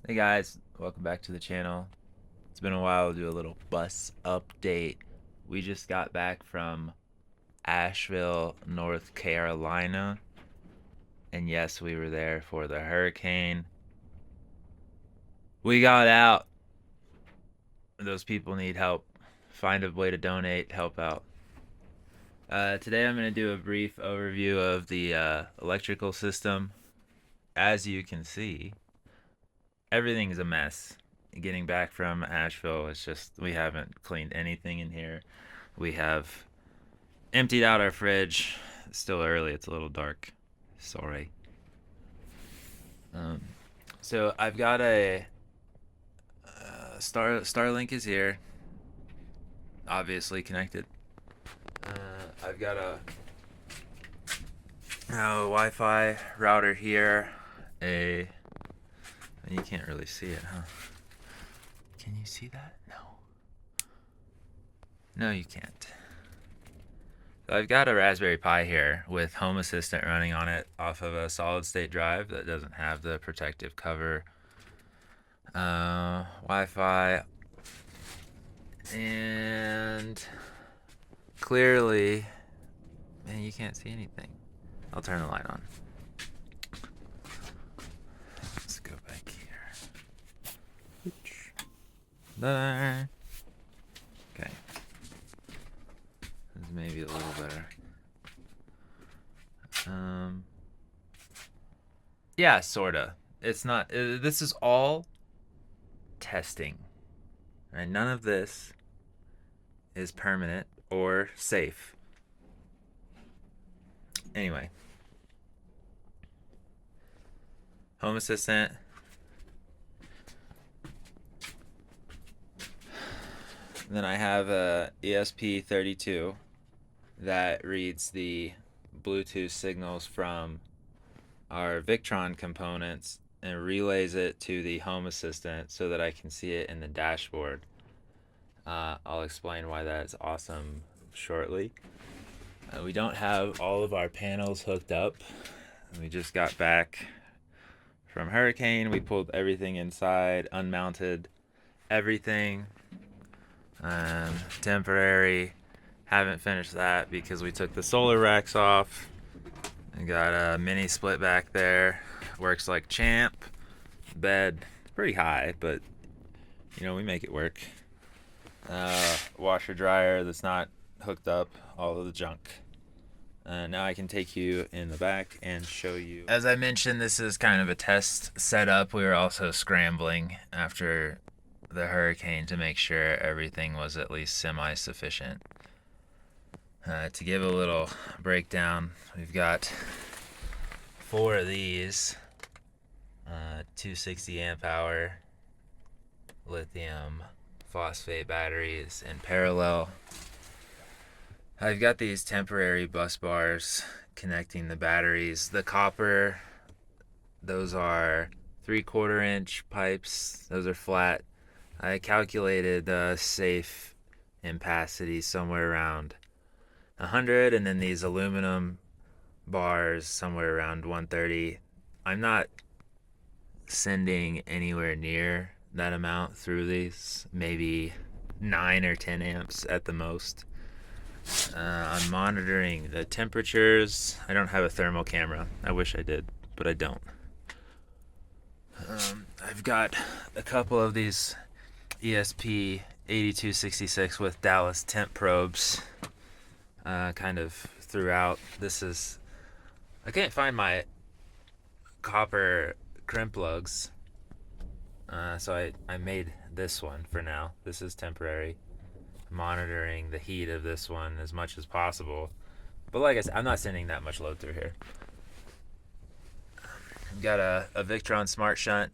Hey guys, welcome back to the channel. It's been a while to do a little bus update. We just got back from Asheville, North Carolina. And yes, we were there for the hurricane. We got out. Those people need help. Find a way to donate, help out. Today I'm going to do a brief overview of the electrical system. As you can see, everything is a mess. Getting back from Asheville, it's just we haven't cleaned anything in here. We have emptied out our fridge. It's still early, it's a little dark. Sorry. So I've got a Starlink is here, obviously connected. I've got a Wi-Fi router here. You can't really see it, huh? Can you see that? No, you can't. So I've got a Raspberry Pi here with Home Assistant running on it off of a solid state drive that doesn't have the protective cover. Wi-Fi, and clearly, man, you can't see anything. I'll turn the light on. Let's go back here. There. Okay. This is maybe a little better. Yeah, sorta. It's not. This is all testing. Right? None of this is permanent or safe. Anyway, Home Assistant. Then I have a ESP32 that reads the Bluetooth signals from our Victron components and relays it to the Home Assistant so that I can see it in the dashboard. I'll explain why that's awesome shortly. We don't have all of our panels hooked up. We just got back from hurricane. We pulled everything inside, unmounted everything. Temporary. Haven't finished that because we took the solar racks off. I got a mini split back there. Works like champ. Bed pretty high, but you know, we make it work. Washer dryer that's not hooked up. All of the junk. Now I can take you in the back and show you. As I mentioned, this is kind of a test setup. We were also scrambling after the hurricane to make sure everything was at least semi-sufficient. To give a little breakdown, we've got 4 of these 260 amp hour lithium phosphate batteries in parallel. I've got these temporary bus bars connecting the batteries. The copper, those are 3/4 inch pipes. Those are flat. I calculated the safe ampacity somewhere around 100, and then these aluminum bars somewhere around 130. I'm not sending anywhere near that amount through these, maybe 9 or 10 amps at the most. I'm monitoring the temperatures. I don't have a thermal camera. I wish I did, but I don't. I've got a couple of these ESP8266 with Dallas temp probes kind of throughout. I can't find my copper crimp lugs, so I made this one for now. This is temporary. Monitoring the heat of this one as much as possible, but like I said, I'm not sending that much load through here. I've got a Victron smart shunt.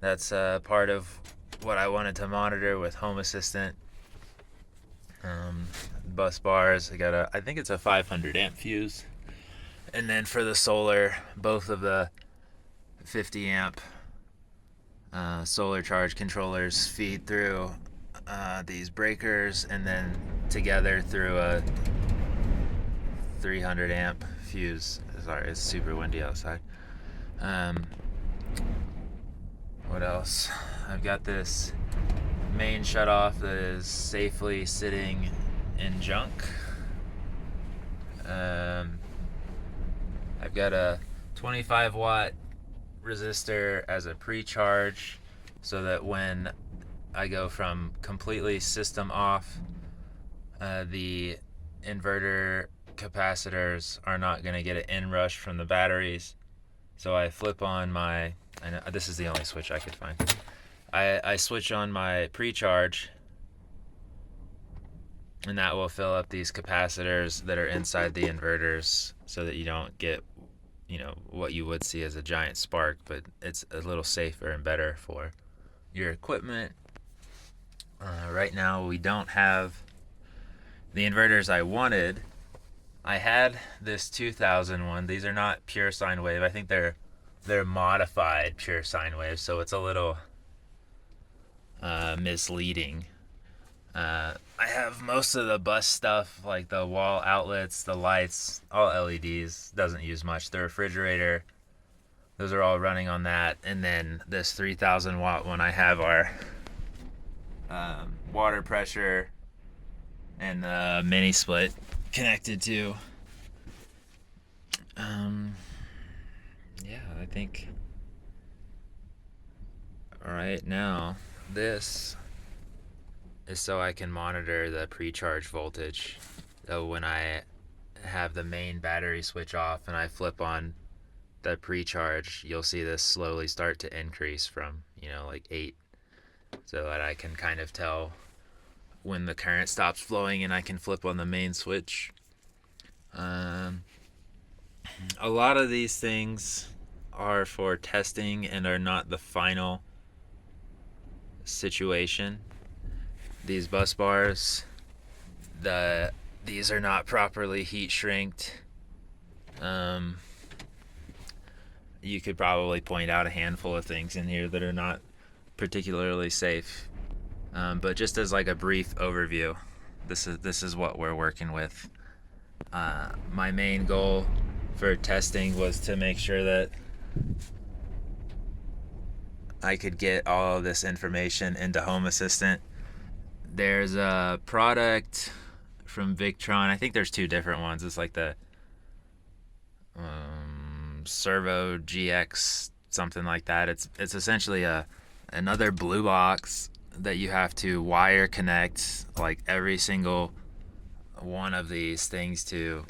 That's part of what I wanted to monitor with Home Assistant. Bus bars, I think it's a 500 amp fuse. And then for the solar, both of the 50 amp solar charge controllers feed through these breakers, and then together through a 300 amp fuse. Sorry, it's super windy outside. What else? house. I've got this main shutoff that is safely sitting in junk. I've got a 25 watt resistor as a pre-charge, so that when I go from completely system off, the inverter capacitors are not going to get an inrush from the batteries. So I flip on my, I know this is the only switch I could find. I switch on my pre-charge, and that will fill up these capacitors that are inside the inverters, so that you don't get, you know, what you would see as a giant spark, but it's a little safer and better for your equipment. Right now we don't have the inverters I wanted. I had this 2000 one. These are not pure sine wave. I think they're modified pure sine wave, so it's a little misleading. I have most of the bus stuff, like the wall outlets, the lights, all LEDs. Doesn't use much. The refrigerator, those are all running on that. And then this 3000 watt one I have our water pressure and the mini split connected to. Yeah, I think right now this is so I can monitor the pre-charge voltage. So when I have the main battery switch off and I flip on the pre-charge, you'll see this slowly start to increase from, you know, like 8, so that I can kind of tell when the current stops flowing and I can flip on the main switch. A lot of these things are for testing and are not the final situation. These bus bars, these are not properly heat shrinked. You could probably point out a handful of things in here that are not particularly safe. But just as like a brief overview, this is what we're working with. My main goal for testing was to make sure that I could get all of this information into Home Assistant. There's a product from Victron. I think there's 2 different ones. It's like the Servo GX, something like that. It's essentially another blue box that you have to wire connect like every single one of these things to,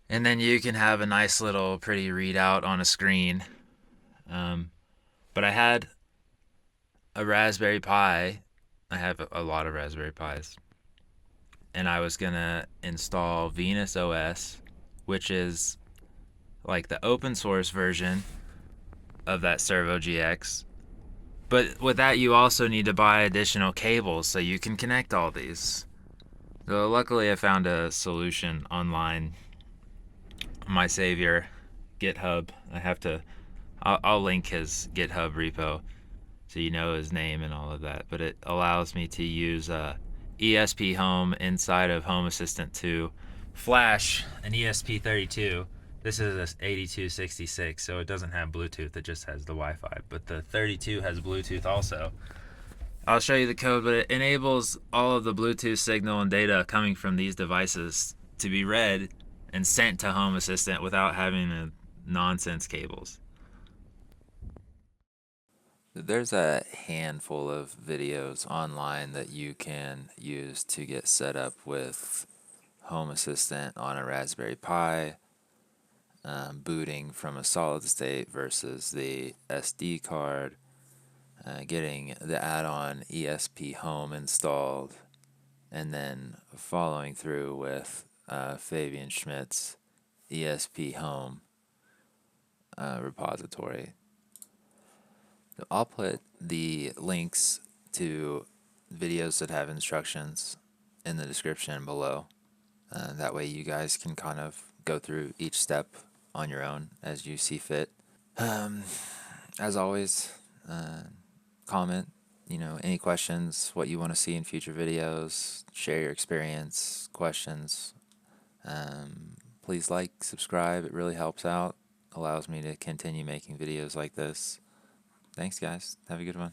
and then you can have a nice little pretty readout on a screen. But I had a Raspberry Pi. I have a lot of Raspberry Pis, and I was gonna install Venus OS, which is like the open source version of that Servo GX. But with that, you also need to buy additional cables so you can connect all these. So luckily I found a solution online. My savior, GitHub. I'll link his GitHub repo so you know his name and all of that. But it allows me to use ESPHome inside of Home Assistant to flash an ESP32. This is a 8266, so it doesn't have Bluetooth, it just has the Wi-Fi. But the 32 has Bluetooth also. I'll show you the code, but it enables all of the Bluetooth signal and data coming from these devices to be read and sent to Home Assistant without having the nonsense cables. There's a handful of videos online that you can use to get set up with Home Assistant on a Raspberry Pi, booting from a solid state versus the SD card, getting the add-on ESPHome installed, and then following through with MrSchmiklz ESPHome repository. I'll put the links to videos that have instructions in the description below. That way you guys can kind of go through each step on your own as you see fit. As always, comment, any questions, what you want to see in future videos, share your experience, questions. Please like, subscribe, it really helps out, allows me to continue making videos like this. Thanks, guys. Have a good one.